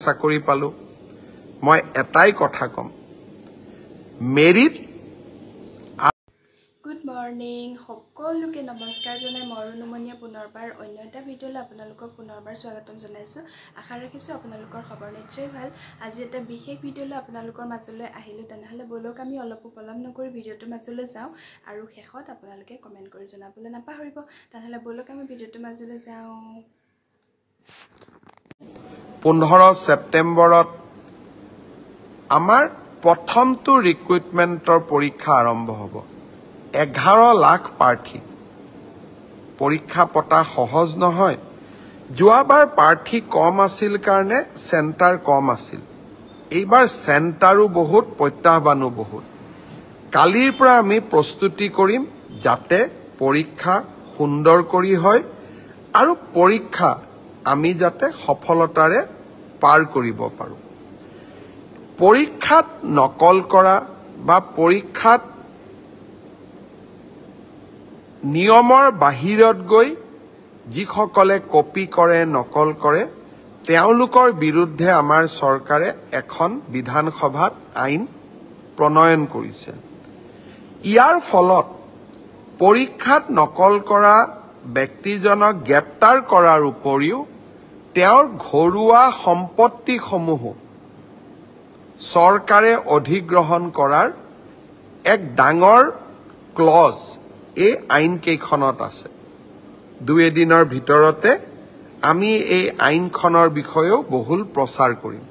চাকৰি পালো মই এটাই কথা কম মেৰিট গুড মৰ্নিং সকলোকে নমস্কাৰ জনাই মৰুনুমনিয়া পুনৰবাৰ অন্য এটা ভিডিঅ'লৈ আপোনালোকক পুনৰবাৰ স্বাগতম জনাইছোঁ আশা ৰাখিছোঁ আপোনালোকৰ খবৰ নিশ্চয় ভাল আজি এটা বিশেষ ভিডিঅ'লৈ আপোনালোকৰ মাজলৈ আহিলোঁ তেনেহ'লে বলক আমি অলপ পলম নকৰি ভিডিঅ'টোৰ মাজলৈ যাওঁ আৰু শেষত আপোনালোকে কমেণ্ট কৰি জনাবলৈ নাপাহৰিব তেনেহ'লে বলক আমি ভিডিঅ'টোৰ মাজলৈ যাওঁ 15 সেপ্টেম্বৰত আমাৰ প্ৰথমটো ৰিক্ৰুটমেণ্টৰ পৰীক্ষা আৰম্ভ হ'ব 11 লাখ প্ৰাৰ্থী পৰীক্ষা পতা সহজ নহয় যোৱাবাৰ প্ৰাৰ্থী কম আছিল কাৰণে সেন্টাৰ কম আছিল এইবাৰ সেন্টাৰো বহুত প্ৰত্যাহ্বানো বহুত কালিৰ পৰা আমি প্ৰস্তুতি কৰিম যাতে পৰীক্ষা সুন্দৰ কৰি হয় আৰু পৰীক্ষা আমি যাতে সফলতাৰে পাৰ কৰিব পাৰো পৰীক্ষাত নকল কৰা বা পৰীক্ষাত নিয়মৰ বাহিৰত গৈ যিসকলে কপি কৰে নকল কৰে তেওঁলোকৰ বিৰুদ্ধে আমাৰ চৰকাৰে এখন বিধানসভাত আইন প্ৰণয়ন কৰিছে ইয়াৰ ফলত পৰীক্ষাত নকল কৰা ব্যক্তিজনক গ্ৰেপ্তাৰ কৰাৰ উপৰিও তেওঁৰ ঘৰুৱা সম্পত্তিসমূহ চৰকাৰে অধিগ্ৰহণ কৰাৰ এক ডাঙৰ ক্লজ এই আইন কেইখনত আছে দুই এদিনৰ ভিতৰতে আমি এই আইনখনৰ বিষয়েও বহুল প্ৰচাৰ কৰিম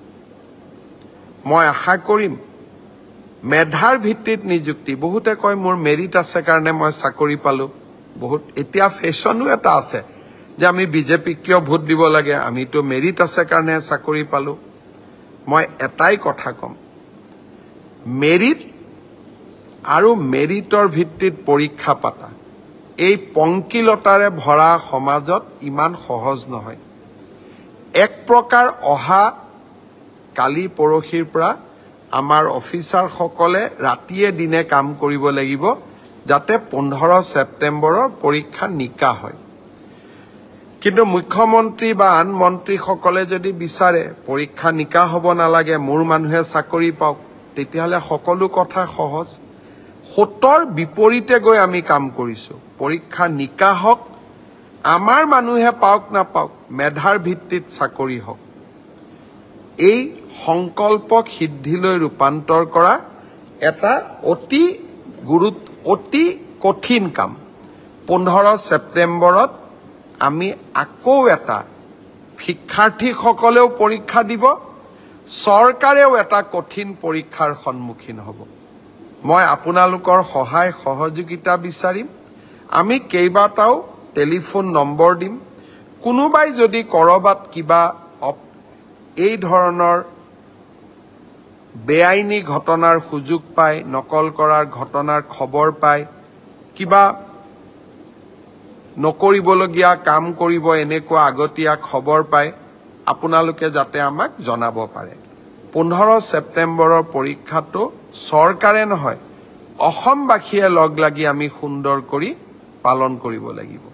মই আশা কৰিম মেধাৰ ভিত্তিত নিযুক্তি বহুতে কয় মোৰ মেৰিট আছে কাৰণে মই চাকৰি পালো বহুত এতিয়া ফেশনো এটা আছে যে আমি বিজেপি কিয় ভোট দিব লাগে আমিতো মেৰিট আছে কাৰণে চাকৰি পালো মই এটাই কথা কম মেৰিট আৰু মেৰিটৰ ভিত্তিত পৰীক্ষা পাতা এই পংকিলতাৰে ভৰা সমাজত ইমান সহজ নহয় এক প্ৰকাৰ অহা কালি পৰহিৰ পৰা আমাৰ অফিচাৰ সকলে ৰাতিয়ে দিনে কাম কৰিব লাগিব যাতে 15 সেপ্টেম্বৰৰ পৰীক্ষা নিকা হয় কিন্তু মুখ্যমন্ত্ৰী বা আন মন্ত্ৰী সকলে যদি বিচাৰে পৰীক্ষা নিকা হ'ব নালাগে মোৰ মানুহে চাকৰি পাওক তেতিয়াহলে সকলো কথা সহজ হতৰ বিপৰীতে গৈ আমি কাম কৰিছো পৰীক্ষা নিকা হওক আমাৰ মানুহে পাওক না পাওক মেধাৰ ভিত্তিত চাকৰি হওক এই সংকল্পক সিদ্ধিলৈ ৰূপান্তৰ কৰা এটা অতি কঠিন কাম 15 সেপ্টেম্বৰত আমি আকৌ এটা শিক্ষাৰ্থীসকলেও পৰীক্ষা দিব চৰকাৰেও এটা কঠিন পৰীক্ষাৰ সন্মুখীন হ'ব মই আপোনালোকৰ সহায় সহযোগিতা বিচাৰিম আমি কেইবাটাও টেলিফোন নম্বৰ দিম কোনোবাই যদি কৰবাত কিবা এই ধৰণৰ বেআইনী ঘটনাৰ সুযোগ পায় নকল কৰাৰ ঘটনাৰ খবৰ পায় কিবা নকৰিবলগীয়া কাম কৰিব এনেকুৱা আগতীয়া খবৰ পায় আপোনালোকে যাতে আমাক জনাব পাৰে 15 সেপ্টেম্বৰৰ পৰীক্ষাটো চৰকাৰে নহয় অসমবাসীয়ে লগ লাগি আমি সুন্দৰ কৰি পালন কৰিব লাগিব